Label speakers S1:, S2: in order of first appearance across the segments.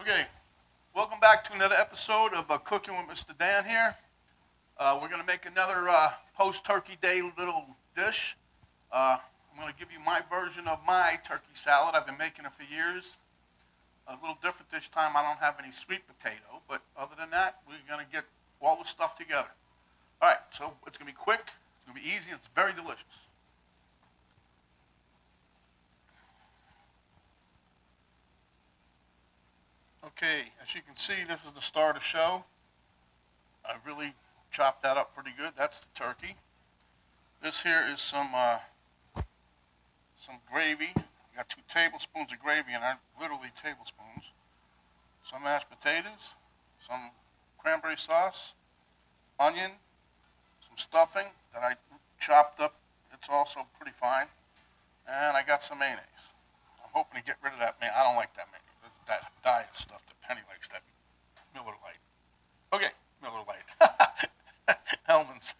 S1: Okay, welcome back to another episode of Cooking with Mr. Dan here. We're going to make another post-Turkey Day little dish. I'm going to give you my version of my turkey salad. I've been making it for years. A little different this time. I don't have any sweet potato, but other than that, we're going to get all the stuff together. All right, so it's going to be quick, it's going to be easy, and it's very delicious. Okay, as you can see, this is the start of the show. I really chopped that up pretty good. That's the turkey. This here is some gravy. We got 2 tablespoons of gravy in there, literally tablespoons. Some mashed potatoes, some cranberry sauce, onion, some stuffing that I chopped up. It's also pretty fine. And I got some mayonnaise. I'm hoping to get rid of that mayonnaise. I don't like that mayonnaise. That diet stuff that Penny likes, that Miller Lite. Okay, Miller Lite. Hellman's.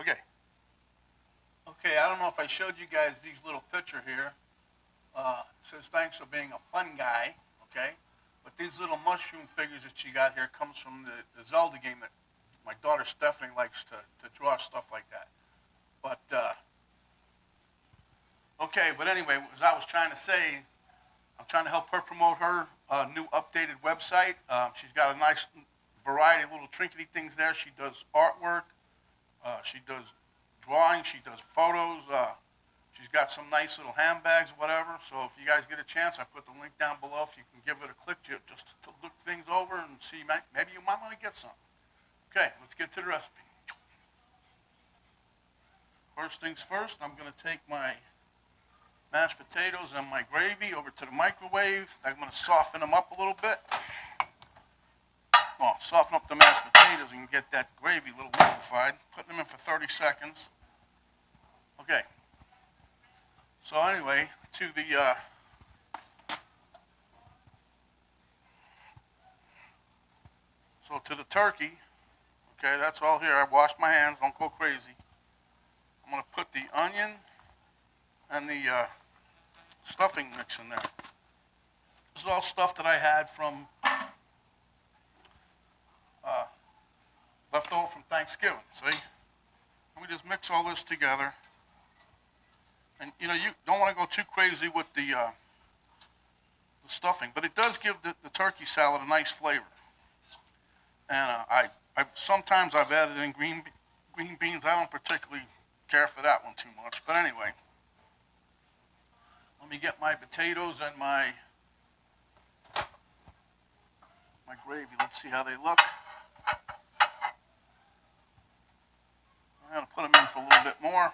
S1: Okay. Okay, I don't know if I showed you guys these little picture here. It says thanks for being a fun guy, okay? But these little mushroom figures that you got here comes from the Zelda game that my daughter Stephanie likes to draw stuff like that. But, okay, but anyway, as I was trying to say, I'm trying to help her promote her new updated website. She's got a nice variety of little trinkety things there. She does artwork. She does drawing. She does photos. She's got some nice little handbags, whatever. So if you guys get a chance, I put the link down below. If you can give it a click just to look things over and see, maybe you might want to get some. Okay, let's get to the recipe. First things first, I'm going to take my mashed potatoes and my gravy over to the microwave. I'm going to soften them up a little bit. Well, soften up the mashed potatoes and get that gravy a little liquefied. Putting them in for 30 seconds. Okay. So anyway, to the turkey. Okay, that's all here. I washed my hands. Don't go crazy. I'm going to put the onion and the stuffing mix in there. This is all stuff that I had from left over from Thanksgiving. See? Let me just mix all this together. And you don't want to go too crazy with the stuffing, but it does give the turkey salad a nice flavor. And I sometimes I've added in green beans. I don't particularly care for that one too much, but anyway. Let me get my potatoes and my gravy. Let's see how they look. I'm going to put them in for a little bit more.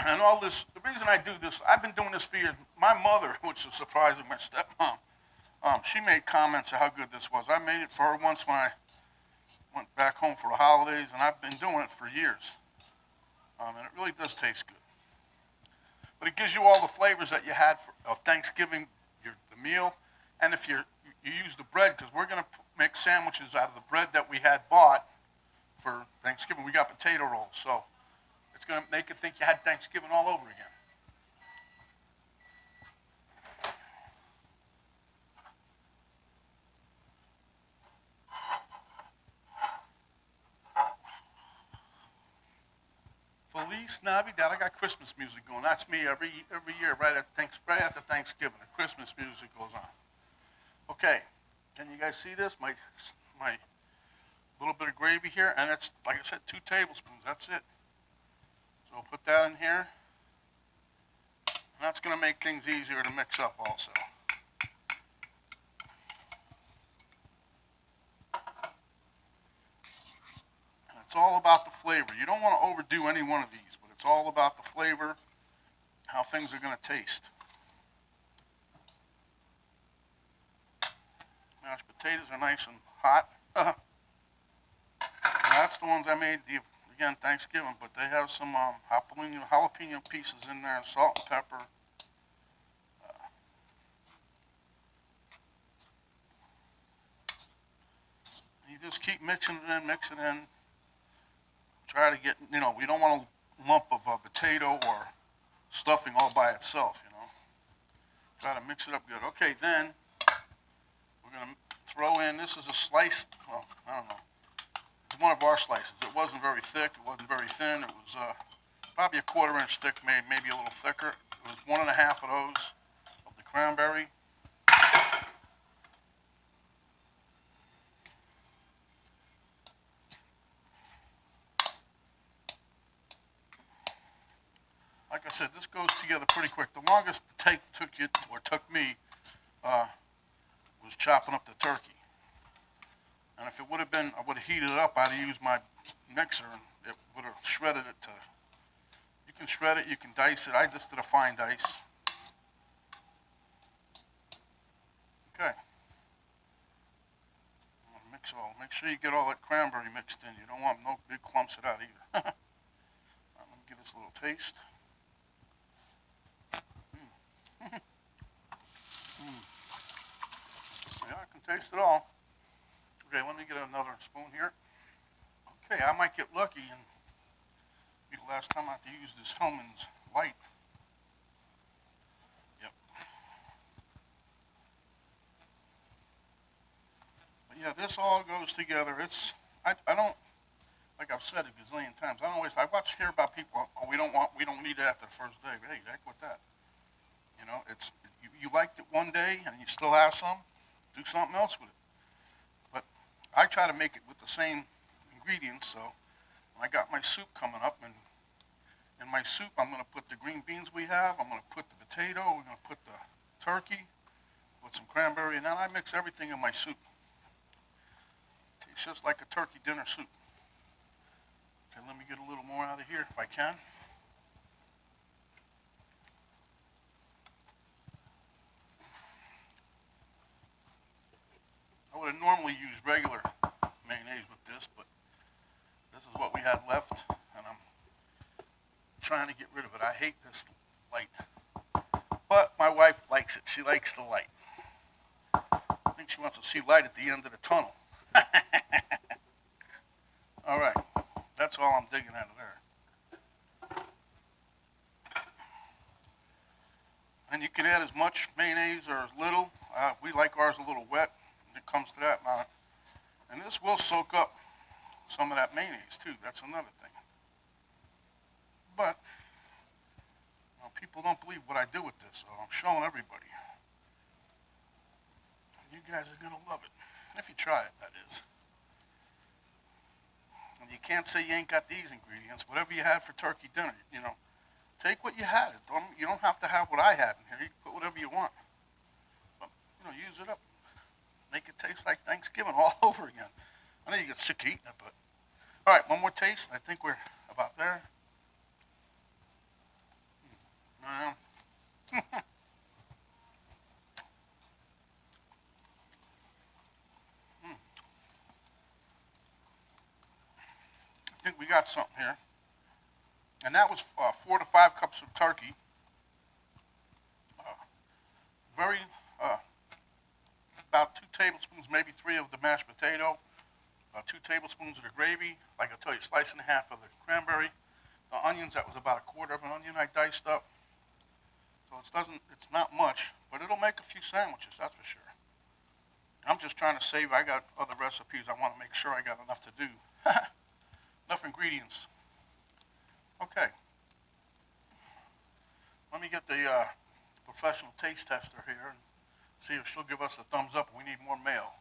S1: And all this, the reason I do this, I've been doing this for years. My mother, which is surprising, my stepmom, she made comments of how good this was. I made it for her once when I went back home for the holidays, and I've been doing it for years. And it really does taste good. But it gives you all the flavors that you had of Thanksgiving, the meal. And if you use the bread, because we're going to make sandwiches out of the bread that we had bought for Thanksgiving. We got potato rolls, so it's going to make you think you had Thanksgiving all over again. Feliz Navidad. I got Christmas music going. That's me every year right after Thanksgiving. The Christmas music goes on. Okay, can you guys see this? My little bit of gravy here, and it's, like I said, 2 tablespoons. That's it. So I'll put that in here. And that's going to make things easier to mix up also. And it's all about the flavor. You don't want to overdo any one of these, but it's all about the flavor, how things are going to taste. Mashed potatoes are nice and hot. That's the ones I made, again, Thanksgiving, but they have some jalapeno pieces in there and salt and pepper. You just keep mixing it in. Try to get, we don't want a lump of potato or stuffing all by itself, Try to mix it up good. Okay, then we're going to throw in, this is a sliced, well, I don't know. It's one of our slices. It wasn't very thick. It wasn't very thin. It was probably a 1/4 inch thick, maybe a little thicker. It was 1.5 of those of the cranberry. Like I said, this goes together pretty quick. The longest it took me was chopping up the turkey. And if it would have been, I would have heated it up, I'd have used my mixer and it would have shredded it to, you can shred it, you can dice it. I just did a fine dice. Okay. Mix all, make sure you get all that cranberry mixed in. You don't want no big clumps of that either. Let me give this a little taste. Yeah, I can taste it all. Okay, let me get another spoon here. Okay, I might get lucky and be the last time I have to use this Hellman's light. Yep. But yeah, this all goes together. I don't, like I've said a gazillion times, I hear about people, oh, we don't need it after the first day. But hey, heck with that. You know, you liked it one day and you still have some, do something else with it. But I try to make it with the same ingredients, so I got my soup coming up, and in my soup I'm going to put the green beans we have, I'm going to put the potato, we're going to put the turkey, with some cranberry, and then I mix everything in my soup. It's just like a turkey dinner soup. Okay, let me get a little more out of here if I can. I would have normally used regular mayonnaise with this, but this is what we had left, and I'm trying to get rid of it. I hate this light, but my wife likes it. She likes the light. I think she wants to see light at the end of the tunnel. All right, that's all I'm digging out of there. And you can add as much mayonnaise or as little. We like ours a little wet when it comes to that now. And this will soak up some of that mayonnaise too. That's another thing. But people don't believe what I do with this, so I'm showing everybody. You guys are going to love it. If you try it, that is. And you can't say you ain't got these ingredients. Whatever you had for turkey dinner, take what you had. You don't have to have what I had in here. You can put whatever you want. But, use it up. Make it taste like Thanksgiving all over again. I know you get sick of eating it, but... All right, one more taste. I think we're about there. I think we got something here. And that was 4 to 5 cups of turkey. Very, about 2 tablespoons, maybe 3 of the mashed potato. 2 tablespoons of the gravy. Like I tell you, slice and a half of the cranberry. The onions, that was about 1/4 of an onion I diced up. So it's not much, but it'll make a few sandwiches, that's for sure. I'm just trying to save. I got other recipes. I want to make sure I got enough to do. Enough ingredients. Okay. Let me get the professional taste tester here and see if she'll give us a thumbs up. We need more mayo.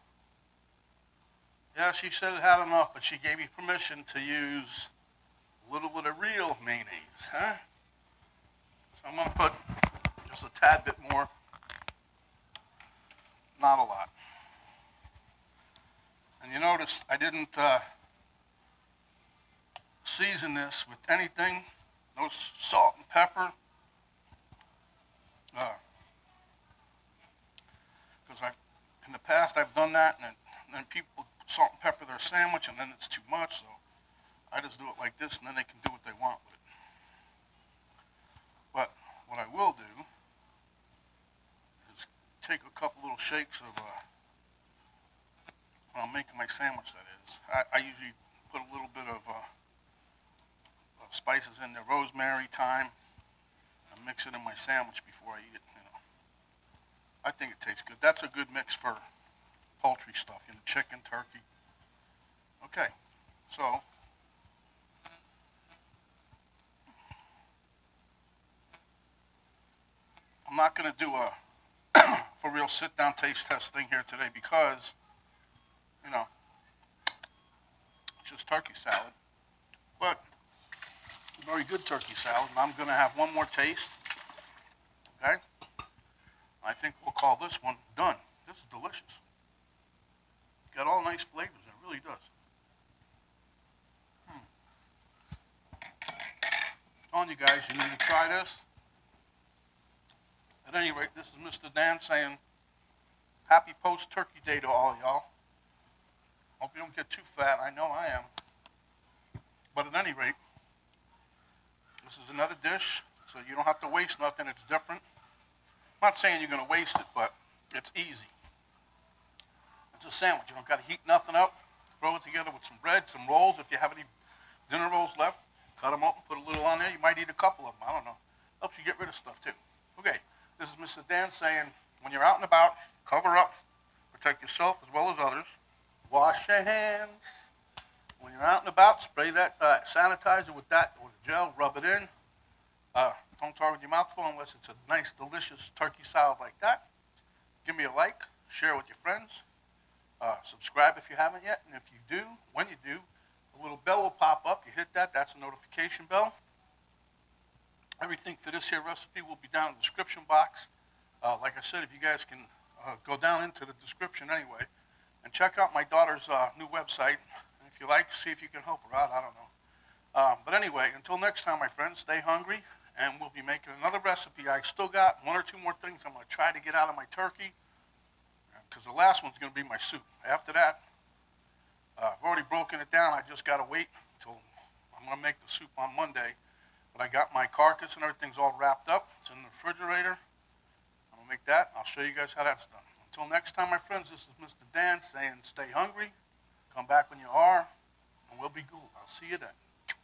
S1: Yeah, she said it had enough, but she gave me permission to use a little bit of real mayonnaise, huh? So I'm going to put just a tad bit more. Not a lot. And you notice I didn't season this with anything. No salt and pepper. Because in the past I've done that, and then people salt and pepper their sandwich, and then it's too much. So I just do it like this, and then they can do what they want with it. But what I will do is take a couple little shakes of when I'm making my sandwich. That is, I usually put a little bit of spices in there, rosemary, thyme, and mix it in my sandwich before I eat it. I think it tastes good. That's a good mix for poultry stuff, chicken, turkey. Okay, so I'm not going to do a for real sit-down taste test thing here today because, you know, it's just turkey salad. But very good turkey salad, and I'm going to have one more taste, okay? I think we'll call this one done. This is delicious. Got all nice flavors, it really does. Telling you guys, you need to try this. At any rate, this is Mr. Dan saying happy post-turkey day to all y'all. Hope you don't get too fat. I know I am. But at any rate, this is another dish, so you don't have to waste nothing. It's different. I'm not saying you're going to waste it, but it's easy. It's a sandwich. You don't got to heat nothing up. Throw it together with some bread, some rolls. If you have any dinner rolls left, cut them up and put a little on there. You might eat a couple of them. I don't know. Helps you get rid of stuff, too. Okay, this is Mr. Dan saying, when you're out and about, cover up, protect yourself as well as others. Wash your hands. When you're out and about, spray that sanitizer with gel, rub it in. Don't target your mouth full unless it's a nice, delicious turkey salad like that. Give me a like, share with your friends. Subscribe if you haven't yet, and if you do, when you do, a little bell will pop up. You hit that, that's a notification bell. Everything for this here recipe will be down in the description box. Like I said, if you guys can go down into the description anyway, and check out my daughter's new website. And if you like, see if you can help her out, I don't know. But anyway, until next time, my friends, stay hungry, and we'll be making another recipe. I still got one or two more things I'm going to try to get out of my turkey, because the last one's going to be my soup. After that, I've already broken it down. I just got to wait until I'm going to make the soup on Monday. But I got my carcass and everything's all wrapped up. It's in the refrigerator. I'm going to make that. I'll show you guys how that's done. Until next time, my friends, this is Mr. Dan saying stay hungry, come back when you are, and we'll be cool. I'll see you then.